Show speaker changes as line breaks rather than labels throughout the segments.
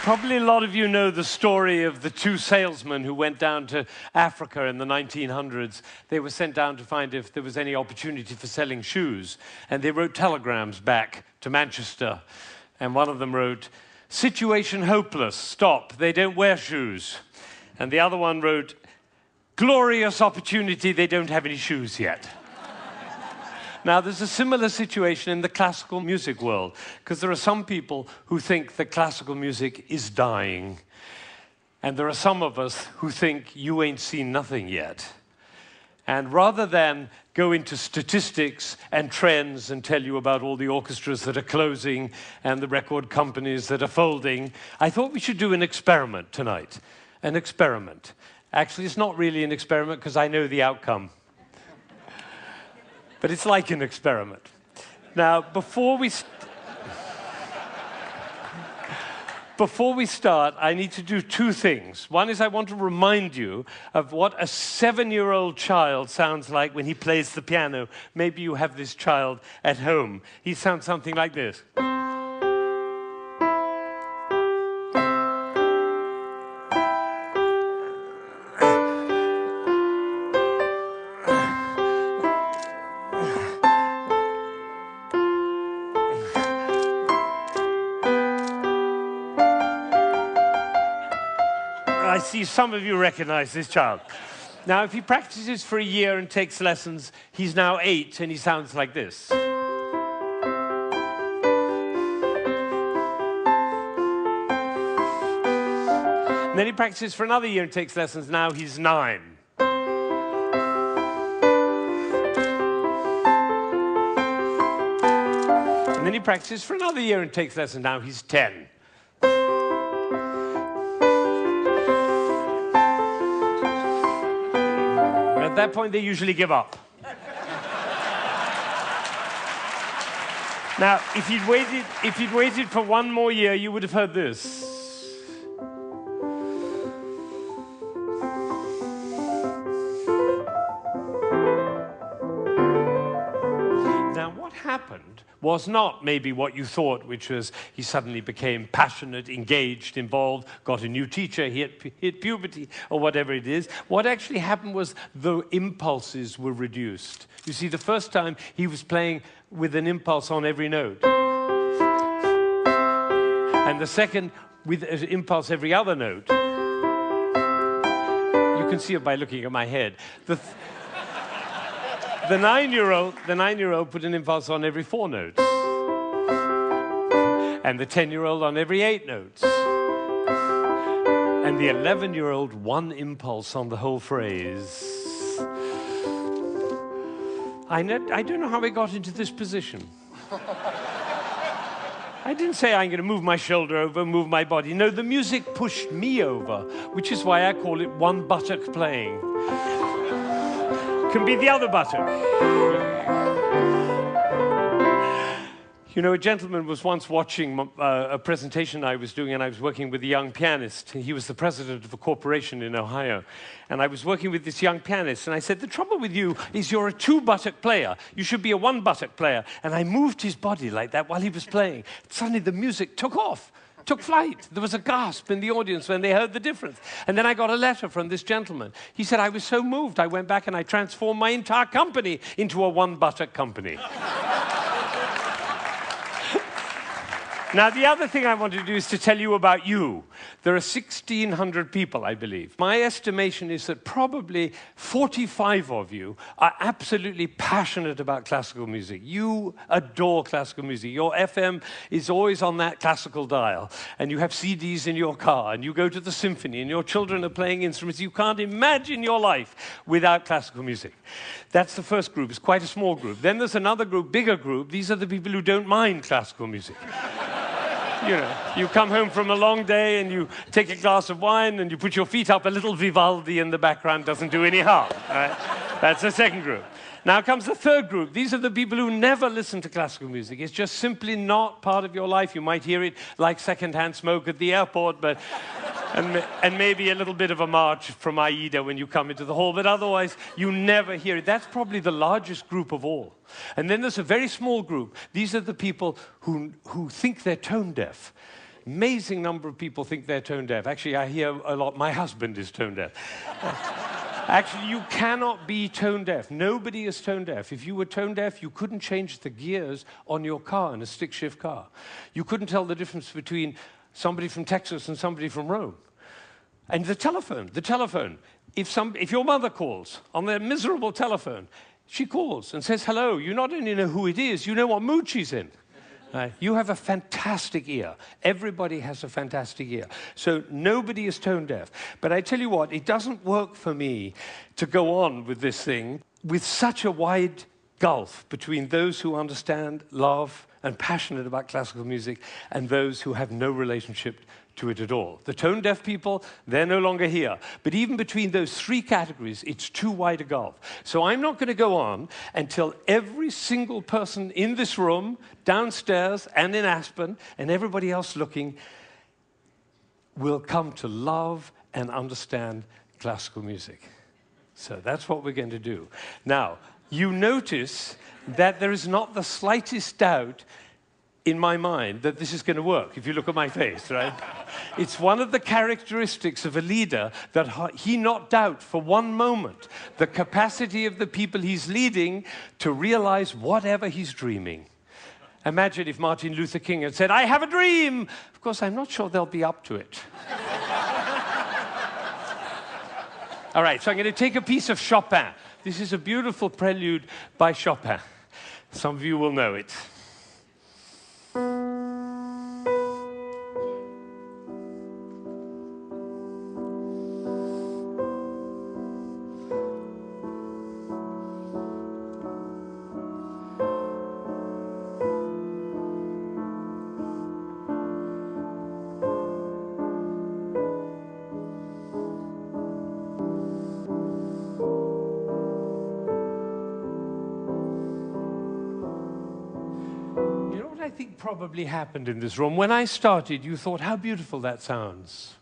Probably a lot of you know the story of the two salesmen who went down to Africa in the 1900s. They were sent down to find if there was any opportunity for selling shoes. And they wrote telegrams back to Manchester. And one of them wrote, "Situation hopeless, stop, they don't wear shoes." And the other one wrote, "Glorious opportunity, they don't have any shoes yet." Now, there's a similar situation in the classical music world, because there are some people who think that classical music is dying. And there are some of us who think you ain't seen nothing yet. And rather than go into statistics and trends and tell you about all the orchestras that are closing and the record companies that are folding, I thought we should do an experiment tonight. An experiment. Actually, it's not really an experiment because I know the outcome. But it's like an experiment. Now, before we start, I need to do two things. One is I want to remind you of what a 7-year-old child sounds like when he plays the piano. Maybe you have this child at home. He sounds something like this. I see some of you recognize this child. Now, if he practices for a year and takes lessons, he's now 8 and he sounds like this. And then he practices for another year and takes lessons, now he's 9. And then he practices for another year and takes lessons, now he's 10. At that point, they usually give up. Now, if you'd waited for one more year, you would have heard this. Now, what happened was not maybe what you thought, which was he suddenly became passionate, engaged, involved, got a new teacher, he hit puberty, or whatever it is. What actually happened was the impulses were reduced. You see, the first time he was playing with an impulse on every note. And the second, with an impulse every other note. You can see it by looking at my head. The 9-year-old put an impulse on every 4 notes. And the 10-year-old on every 8 notes. And the 11-year-old, one impulse on the whole phrase. I don't know how I got into this position. I didn't say I'm going to move my shoulder over, move my body. No, the music pushed me over, which is why I call it one buttock playing. Can be the other buttock. You know, a gentleman was once watching a presentation I was doing, and I was working with a young pianist. He was the president of a corporation in Ohio. And I was working with this young pianist, and I said, "The trouble with you is you're a 2-buttock player. You should be a 1-buttock player." And I moved his body like that while he was playing. Suddenly the music took off. Took flight. There was a gasp in the audience when they heard the difference. And then I got a letter from this gentleman. He said, "I was so moved, I went back and I transformed my entire company into a 1-buttock company." Now, the other thing I want to do is to tell you about you. There are 1,600 people, I believe. My estimation is that probably 45 of you are absolutely passionate about classical music. You adore classical music. Your FM is always on that classical dial, and you have CDs in your car, and you go to the symphony, and your children are playing instruments. You can't imagine your life without classical music. That's the first group. It's quite a small group. Then there's another group, bigger group. These are the people who don't mind classical music. You know, you come home from a long day and you take a glass of wine and you put your feet up, a little Vivaldi in the background doesn't do any harm. Right? That's the second group. Now comes the third group. These are the people who never listen to classical music. It's just simply not part of your life. You might hear it like secondhand smoke at the airport, but and maybe a little bit of a march from Aida when you come into the hall, but otherwise you never hear it. That's probably the largest group of all. And then there's a very small group. These are the people who think they're tone deaf. Amazing number of people think they're tone deaf. Actually, I hear a lot, my husband is tone deaf. Actually, you cannot be tone deaf. Nobody is tone deaf. If you were tone deaf, you couldn't change the gears on your car in a stick-shift car. You couldn't tell the difference between somebody from Texas and somebody from Rome. And the telephone. If your mother calls on their miserable telephone, she calls and says hello. You not only know who it is, you know what mood she's in. You have a fantastic ear. Everybody has a fantastic ear. So nobody is tone deaf. But I tell you what, it doesn't work for me to go on with this thing with such a wide gulf between those who understand, love, and passionate about classical music and those who have no relationship to it at all. The tone-deaf people, they're no longer here. But even between those three categories, it's too wide a gulf. So I'm not going to go on until every single person in this room, downstairs and in Aspen, and everybody else looking, will come to love and understand classical music. So that's what we're going to do. Now, you notice that there is not the slightest doubt in my mind that this is going to work, if you look at my face, right? It's one of the characteristics of a leader that he not doubt for one moment the capacity of the people he's leading to realize whatever he's dreaming. Imagine if Martin Luther King had said, "I have a dream." Of course, I'm not sure they'll be up to it. All right, so I'm going to take a piece of Chopin. This is a beautiful prelude by Chopin. Some of you will know it. I think probably happened in this room. When I started, you thought, how beautiful that sounds.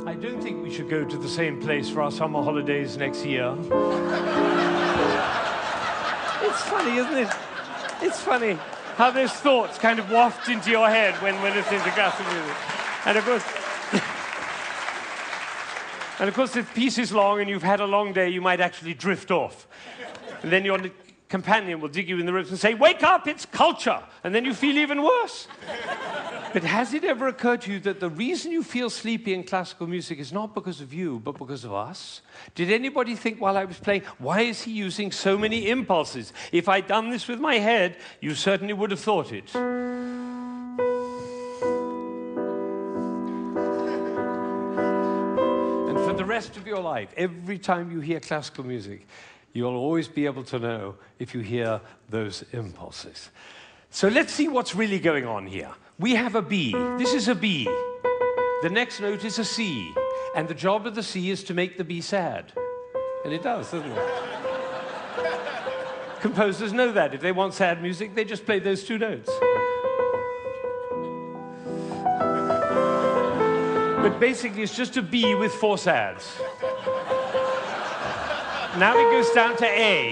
I don't think we should go to the same place for our summer holidays next year. It's funny, isn't it? It's funny how those thoughts kind of waft into your head when we're listening to classical music. And of course, if the piece is long and you've had a long day, you might actually drift off. And then your companion will dig you in the ribs and say, "Wake up, it's culture!" And then you feel even worse. But has it ever occurred to you that the reason you feel sleepy in classical music is not because of you, but because of us? Did anybody think while I was playing, why is he using so many impulses? If I'd done this with my head, you certainly would have thought it. And for the rest of your life, every time you hear classical music, you'll always be able to know if you hear those impulses. So let's see what's really going on here. We have a B. This is a B. The next note is a C. And the job of the C is to make the B sad. And it does, doesn't it? Composers know that. If they want sad music, they just play those two notes. But basically, it's just a B with four sads. Now it goes down to A.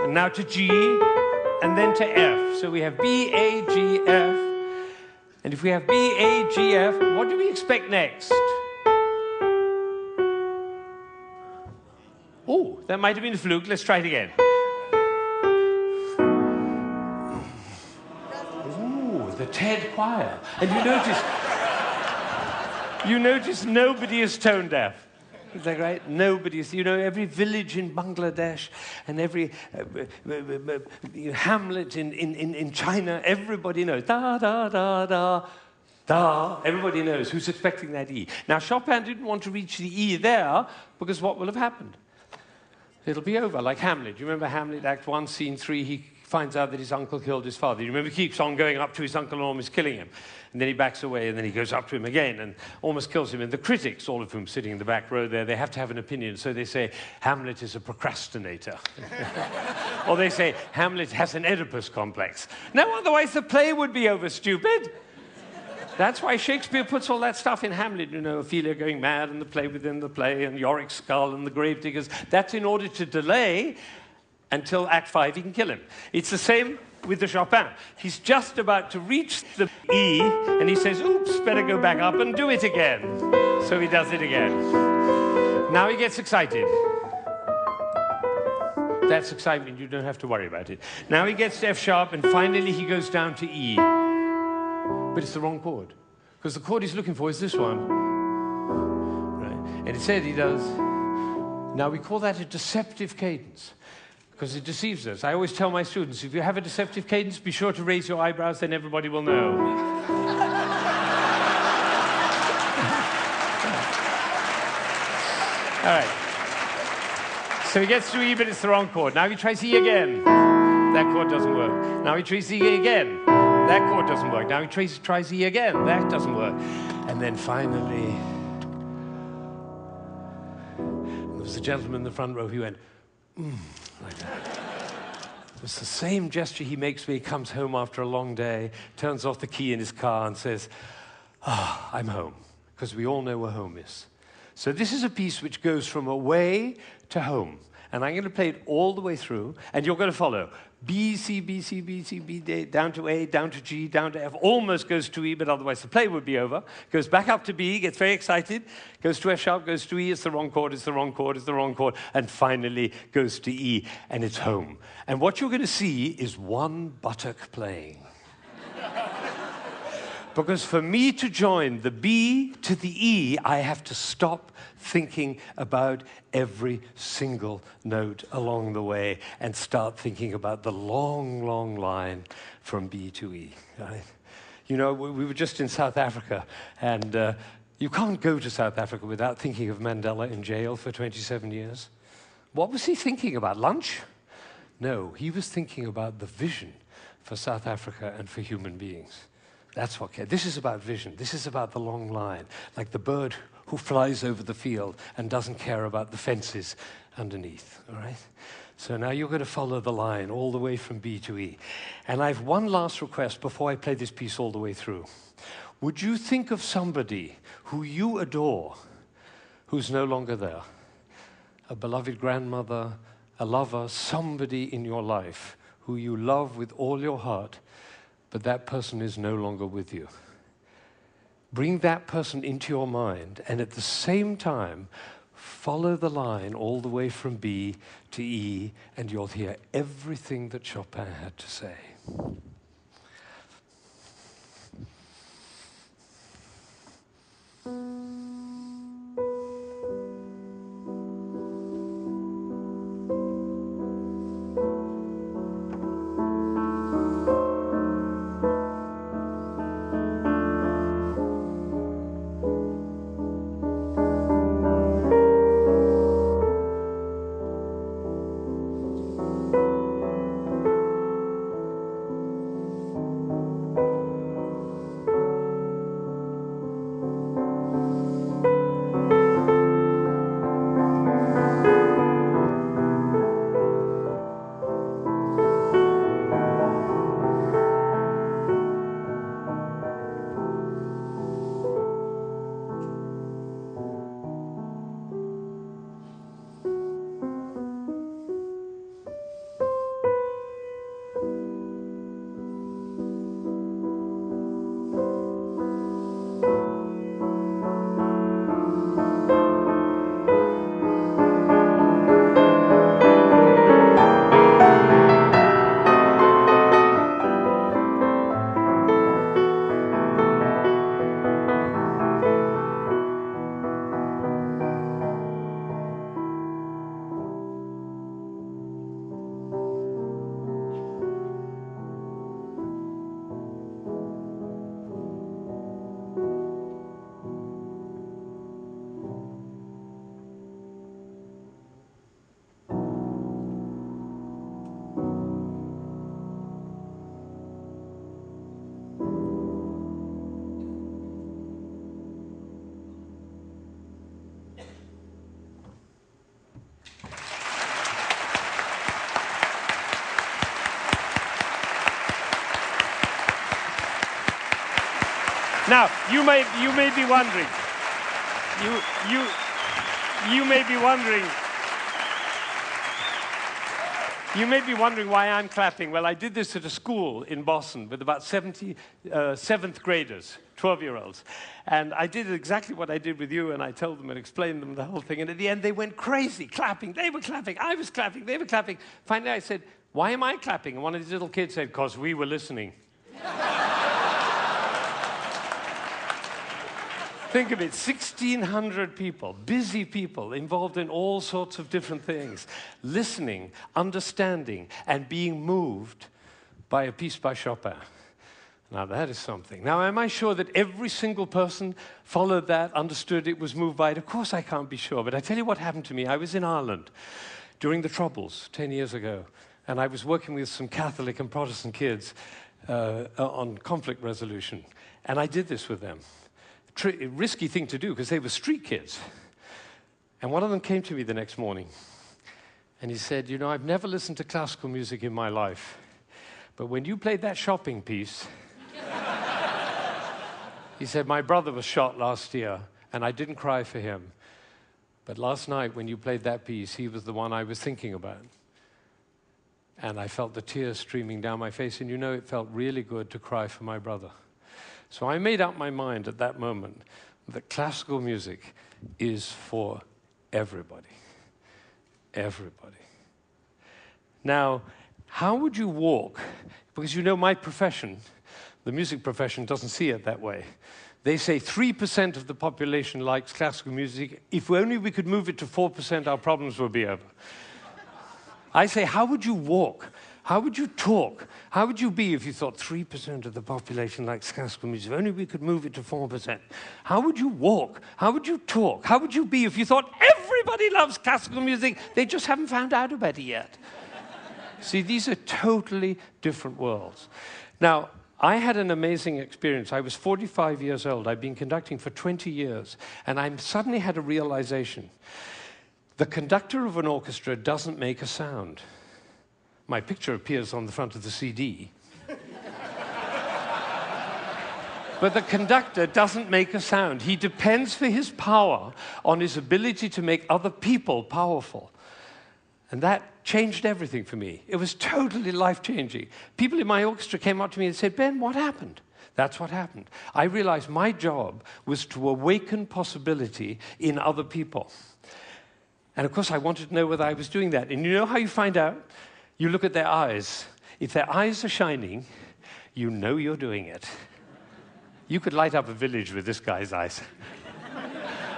And now to G. And then to F. So we have B, A, G, F. And if we have B, A, G, F, what do we expect next? Oh, that might have been a fluke. Let's try it again. Ooh, the TED choir. And you notice nobody is tone deaf. Is that right? Nobody's, you know, every village in Bangladesh and every hamlet in China, everybody knows. Da, da, da, da, da. Everybody knows who's expecting that E. Now, Chopin didn't want to reach the E there because what will have happened? It'll be over, like Hamlet. You remember Hamlet, Act 1, Scene 3, he finds out that his uncle killed his father. You remember he keeps on going up to his uncle and almost killing him. And then he backs away, and then he goes up to him again and almost kills him. And the critics, all of whom sitting in the back row there, they have to have an opinion. So they say, Hamlet is a procrastinator. Or they say, Hamlet has an Oedipus complex. No, otherwise the play would be over, stupid. That's why Shakespeare puts all that stuff in Hamlet, you know, Ophelia going mad and the play within the play and Yorick's skull and the gravediggers. That's in order to delay until Act 5 he can kill him. It's the same with the Chopin. He's just about to reach the E and he says, oops, better go back up and do it again. So he does it again. Now he gets excited. That's excitement, you don't have to worry about it. Now he gets to F sharp and finally he goes down to E. But it's the wrong chord. Because the chord he's looking for is this one. Right? And instead he does. Now we call that a deceptive cadence. Because it deceives us. I always tell my students, if you have a deceptive cadence, be sure to raise your eyebrows, then everybody will know. All right. So he gets to E, but it's the wrong chord. Now he tries E again. That chord doesn't work. Now he tries E again. That chord doesn't work. Now he tries E again. That doesn't work. And then finally, there was a gentleman in the front row who went, like that. It's the same gesture he makes when he comes home after a long day, turns off the key in his car and says, I'm home. Because we all know where home is. So this is a piece which goes from away to home. And I'm going to play it all the way through, and you're going to follow. B, C, B, C, B, C, B, D, down to A, down to G, down to F, almost goes to E, but otherwise the play would be over. Goes back up to B, gets very excited, goes to F sharp, goes to E, it's the wrong chord, it's the wrong chord, it's the wrong chord, and finally goes to E, and it's home. And what you're going to see is one buttock playing. Because for me to join the B to the E, I have to stop thinking about every single note along the way and start thinking about the long, long line from B to E. Right? You know, we were just in South Africa, and you can't go to South Africa without thinking of Mandela in jail for 27 years. What was he thinking about? Lunch? No, he was thinking about the vision for South Africa and for human beings. That's what this is about vision. This is about the long line, like the bird who flies over the field and doesn't care about the fences underneath, all right? So now you're going to follow the line all the way from B to E. And I have one last request before I play this piece all the way through. Would you think of somebody who you adore who's no longer there? A beloved grandmother, a lover, somebody in your life who you love with all your heart, but that person is no longer with you. Bring that person into your mind, and at the same time, follow the line all the way from B to E, and you'll hear everything that Chopin had to say. Now, you may be wondering, you may be wondering, why I'm clapping. Well, I did this at a school in Boston with about 70 seventh graders, 12-year-olds. And I did exactly what I did with you, and I told them and explained them the whole thing. And at the end, they went crazy, clapping. They were clapping. I was clapping. They were clapping. Finally, I said, why am I clapping? And one of these little kids said, because we were listening. Think of it, 1,600 people, busy people, involved in all sorts of different things, listening, understanding, and being moved by a piece by Chopin. Now, that is something. Now, am I sure that every single person followed that, understood it, was moved by it? Of course I can't be sure, but I tell you what happened to me. I was in Ireland during the Troubles 10 years ago, and I was working with some Catholic and Protestant kids on conflict resolution, and I did this with them. Risky thing to do, because they were street kids. And one of them came to me the next morning, and he said, you know, I've never listened to classical music in my life, but when you played that shopping piece, he said, my brother was shot last year, and I didn't cry for him. But last night, when you played that piece, he was the one I was thinking about. And I felt the tears streaming down my face, and you know, it felt really good to cry for my brother. So I made up my mind at that moment that classical music is for everybody. Everybody. Now, how would you walk? Because you know my profession, the music profession, doesn't see it that way. They say 3% of the population likes classical music. If only we could move it to 4%, our problems would be over. I say, how would you walk? How would you talk? How would you be if you thought 3% of the population likes classical music? If only we could move it to 4%. How would you walk? How would you talk? How would you be if you thought everybody loves classical music? They just haven't found out about it yet. See, these are totally different worlds. Now, I had an amazing experience. I was 45 years old. I'd been conducting for 20 years, and I suddenly had a realization. The conductor of an orchestra doesn't make a sound. My picture appears on the front of the CD. But the conductor doesn't make a sound. He depends for his power on his ability to make other people powerful. And that changed everything for me. It was totally life-changing. People in my orchestra came up to me and said, Ben, what happened? That's what happened. I realized my job was to awaken possibility in other people. And of course, I wanted to know whether I was doing that. And you know how you find out? You look at their eyes. If their eyes are shining, you know you're doing it. You could light up a village with this guy's eyes.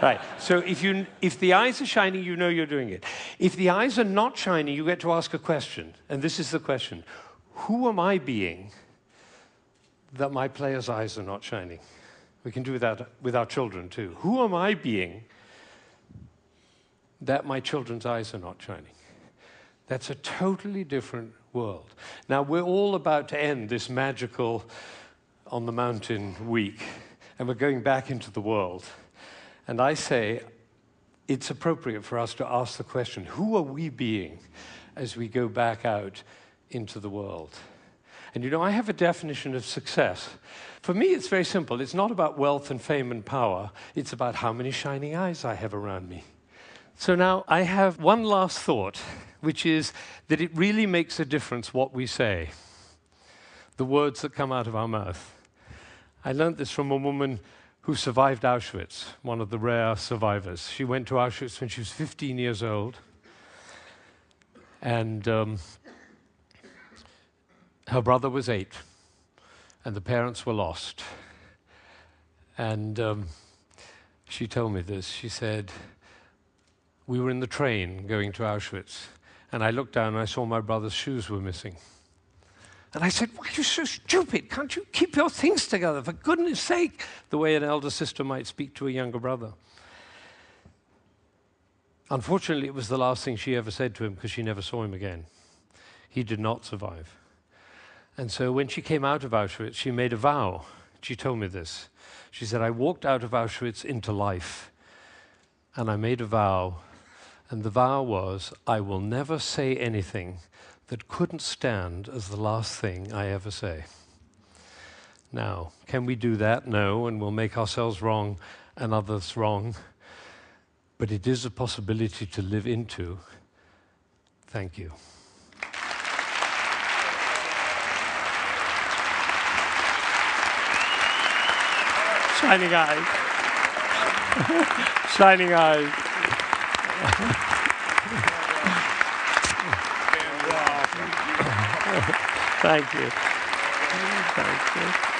Right, so if the eyes are shining, you know you're doing it. If the eyes are not shining, you get to ask a question. And this is the question. Who am I being that my player's eyes are not shining? We can do that with our children too. Who am I being that my children's eyes are not shining? That's a totally different world. Now, we're all about to end this magical on the mountain week, and we're going back into the world. And I say it's appropriate for us to ask the question, who are we being as we go back out into the world? And you know, I have a definition of success. For me, it's very simple. It's not about wealth and fame and power. It's about how many shining eyes I have around me. So now I have one last thought, which is that it really makes a difference what we say, the words that come out of our mouth. I learned this from a woman who survived Auschwitz, one of the rare survivors. She went to Auschwitz when she was 15 years old, and her brother was 8, and the parents were lost. And she told me this. She said, we were in the train going to Auschwitz, and I looked down and I saw my brother's shoes were missing. And I said, why are you so stupid? Can't you keep your things together, for goodness sake? The way an elder sister might speak to a younger brother. Unfortunately, it was the last thing she ever said to him, because she never saw him again. He did not survive. And so when she came out of Auschwitz, she made a vow. She told me this. She said, I walked out of Auschwitz into life, and I made a vow. And the vow was, I will never say anything that couldn't stand as the last thing I ever say. Now, can we do that? No, and we'll make ourselves wrong and others wrong. But it is a possibility to live into. Thank you. Shining eyes. Shining eyes. Thank you. Thank you.